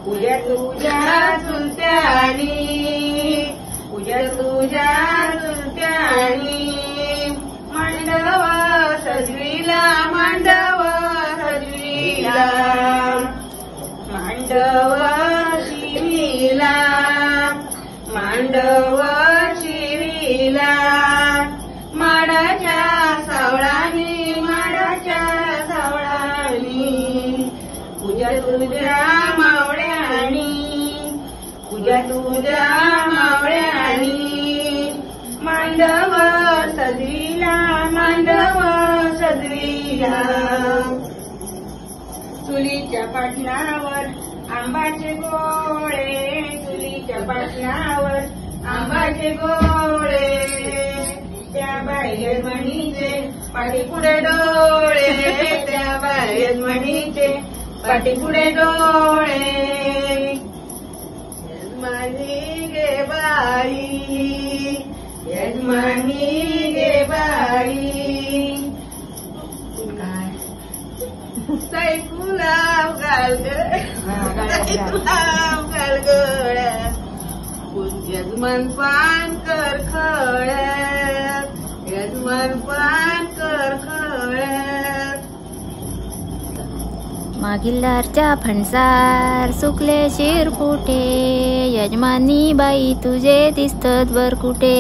पूजा तुझ्या चुलत्यानी, पूजा तुझ्या चुलत्यानी, मांडव सजविला, मांडव सजविला, मांडव शिविला, मांडव शिविला, माडाच्या सावळानी, माडाच्या सावळानी, पूजा तुझ्या मावळ्यानी, पूजा तुझ्या मावळ्यानी, मांडव सजविला, मांडव सजविला, चुलीच्या पाटणावर आंबाचे गोळे, चुलीच्या पाटणावर आंबाचे गोळे, त्या बाई म्हणीचे पाठीपुढे डोळे, त्या बाई म्हणीचे पाठीपुढे डोळे, यजमानी गे बाई, यजमानी गे बाई, काय साई गुलाब घाल गुलाब घाल गळ्यात, यजमान पान कर खळ्यात, यजमान पान कर खळ्यात, मागील दारच्या फणसार सुकले शिरपुटे, यजमानी बाई तुझे दिसतात बर कुठे.